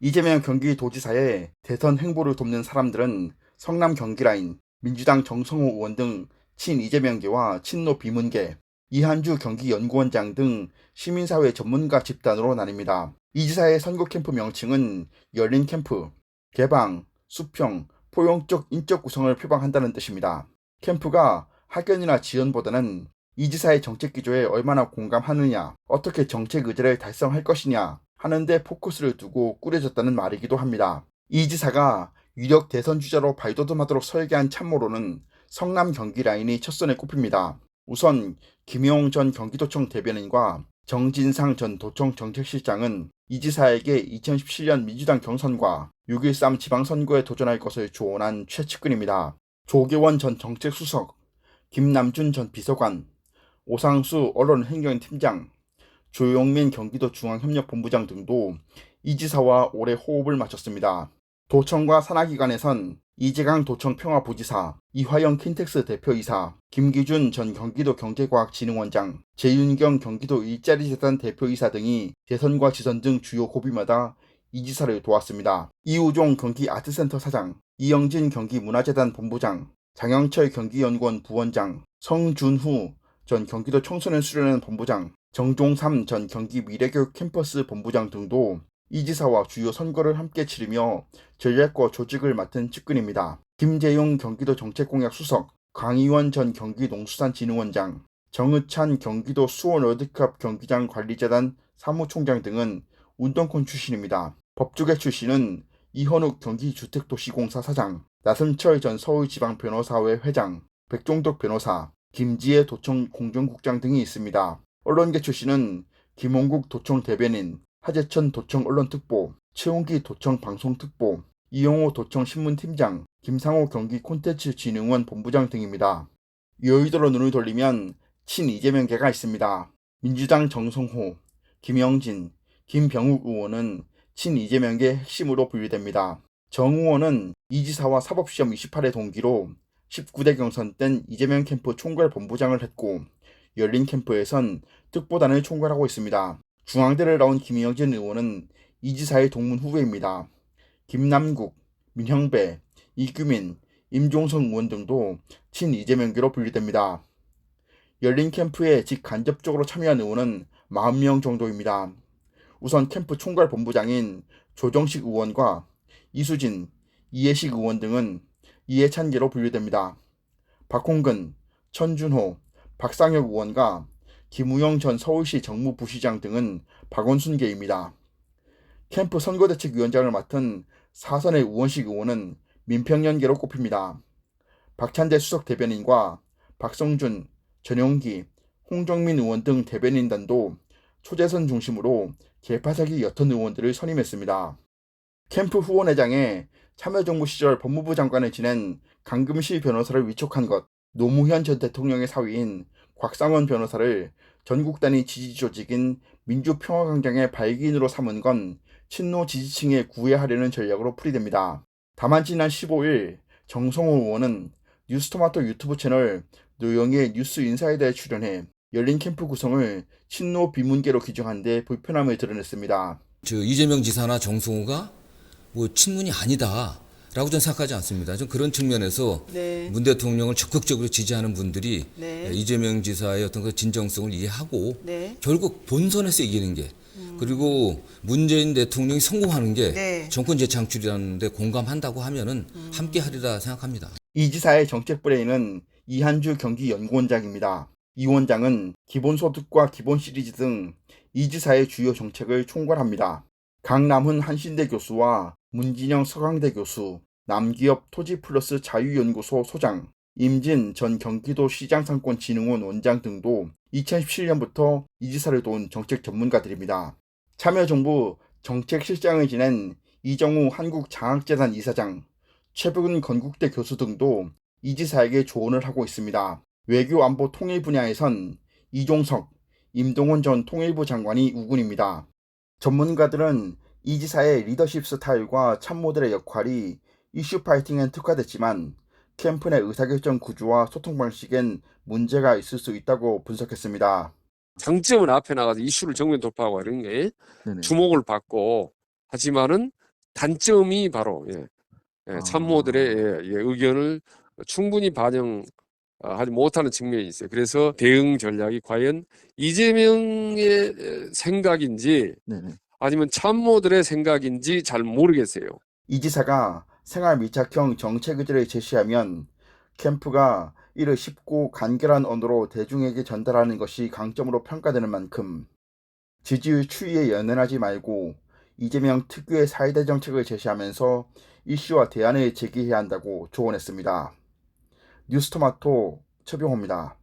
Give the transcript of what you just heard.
이재명 경기도지사의 대선 행보를 돕는 사람들은 성남 경기라인, 민주당 정성호 의원 등 친이재명계와 친노 비문계, 이한주 경기연구원장 등 시민사회 전문가 집단으로 나뉩니다. 이 지사의 선거 캠프 명칭은 열린 캠프, 개방, 수평, 포용적 인적 구성을 표방한다는 뜻입니다. 캠프가 학연이나 지연보다는 이 지사의 정책 기조에 얼마나 공감하느냐, 어떻게 정책 의제를 달성할 것이냐 하는 데 포커스를 두고 꾸려졌다는 말이기도 합니다. 이 지사가 유력 대선 주자로 발돋움하도록 설계한 참모로는 성남 경기 라인이 첫선에 꼽힙니다. 우선 김용 전 경기도청 대변인과 정진상 전 도청 정책실장은 이 지사에게 2017년 민주당 경선과 6.13 지방선거에 도전할 것을 조언한 최측근입니다. 조계원 전 정책수석, 김남준 전 비서관, 오상수 언론행정팀장, 조용민 경기도 중앙협력본부장 등도 이 지사와 오래 호흡을 맞췄습니다. 도청과 산하기관에선 이재강 도청평화부지사, 이화영 킨텍스 대표이사, 김기준 전 경기도 경제과학진흥원장, 재윤경 경기도 일자리재단 대표이사 등이 대선과 지선 등 주요 고비마다 이 지사를 도왔습니다. 이우종 경기아트센터 사장, 이영진 경기문화재단 본부장, 장영철 경기연구원 부원장, 성준후 전 경기도 청소년 수련회 본부장, 정종삼 전 경기 미래교육 캠퍼스 본부장 등도 이 지사와 주요 선거를 함께 치르며 전략과 조직을 맡은 측근입니다. 김재용 경기도 정책공약 수석, 강희원 전 경기농수산진흥원장, 정의찬 경기도 수원 월드컵 경기장 관리재단 사무총장 등은 운동권 출신입니다. 법조계 출신은 이현욱 경기주택도시공사 사장, 나승철 전 서울지방변호사회 회장, 백종덕 변호사, 김지혜 도청 공정국장 등이 있습니다. 언론계 출신은 김홍국 도청 대변인, 하재천 도청 언론특보, 최홍기 도청 방송특보, 이용호 도청 신문팀장, 김상호 경기 콘텐츠진흥원 본부장 등입니다. 여의도로 눈을 돌리면 친이재명계가 있습니다. 민주당 정성호, 김영진, 김병욱 의원은 친이재명계 핵심으로 분류됩니다. 정 의원은 이 지사와 사법시험 28회 동기로 19대 경선 땐 이재명 캠프 총괄 본부장을 했고 열린 캠프에선 특보단을 총괄하고 있습니다. 중앙대를 나온 김영진 의원은 이 지사의 동문 후배입니다. 김남국, 민형배, 이규민, 임종성 의원 등도 친이재명계로 분류됩니다. 열린 캠프에 직간접적으로 참여한 의원은 40명 정도입니다. 우선 캠프 총괄 본부장인 조정식 의원과 이수진, 이해식 의원 등은 이해찬계로 분류됩니다. 박홍근, 천준호, 박상혁 의원과 김우영 전 서울시 정무부시장 등은 박원순계입니다. 캠프 선거대책위원장을 맡은 사선의 우원식 의원은 민평연계로 꼽힙니다. 박찬대 수석 대변인과 박성준, 전용기, 홍정민 의원 등 대변인단도 초재선 중심으로 개파사기 옅은 의원들을 선임했습니다. 캠프 후원회장에 참여정부 시절 법무부 장관을 지낸 강금실 변호사를 위촉한 것, 노무현 전 대통령의 사위인 곽상원 변호사를 전국 단위 지지 조직인 민주평화광장의 발기인으로 삼은 건 친노 지지층에 구애하려는 전략으로 풀이됩니다. 다만 지난 15일 정성호 의원은 뉴스토마토 유튜브 채널 노영의 뉴스 인사이드에 출연해 열린 캠프 구성을 친노 비문계로 규정한 데 불편함을 드러냈습니다. 이재명 지사나 정성호가 뭐 친문이 아니다라고 저는 생각하지 않습니다. 좀 그런 측면에서 네. 문 대통령을 적극적으로 지지하는 분들이 네. 이재명 지사의 어떤 그 진정성을 이해하고 네. 결국 본선에서 이기는 게 그리고 문재인 대통령이 성공하는 게 네. 정권 재창출이라는 데 공감한다고 하면은 함께 하리라 생각합니다. 이 지사의 정책 브레인은 이한주 경기연구원장입니다. 이 원장은 기본소득과 기본시리즈 등 이 지사의 주요 정책을 총괄합니다. 강남훈 한신대 교수와 문진영 서강대 교수, 남기업 토지플러스 자유연구소 소장, 임진 전 경기도시장상권진흥원 원장 등도 2017년부터 이 지사를 도운 정책 전문가들입니다. 참여정부 정책실장을 지낸 이정우 한국장학재단 이사장, 최백운 건국대 교수 등도 이 지사에게 조언을 하고 있습니다. 외교 안보 통일 분야에선 이종석, 임동원 전 통일부 장관이 우군입니다. 전문가들은 이 지사의 리더십 스타일과 참모들의 역할이 이슈 파이팅엔 특화됐지만 캠프 내 의사결정 구조와 소통 방식엔 문제가 있을 수 있다고 분석했습니다. 장점은 앞에 나가서 이슈를 정면 돌파하고 이런 게 네네. 주목을 받고 하지만은 단점이 바로 아. 참모들의 의견을 충분히 반영하지 못하는 측면이 있어요. 그래서 대응 전략이 과연 이재명의 생각인지 네네. 아니면 참모들의 생각인지 잘 모르겠어요. 이 지사가 생활 밀착형 정책 의지를 제시하면 캠프가 이를 쉽고 간결한 언어로 대중에게 전달하는 것이 강점으로 평가되는 만큼 지지율 추이에 연연하지 말고 이재명 특유의 사회대 정책을 제시하면서 이슈와 대안을 제기해야 한다고 조언했습니다. 뉴스토마토 최병호입니다.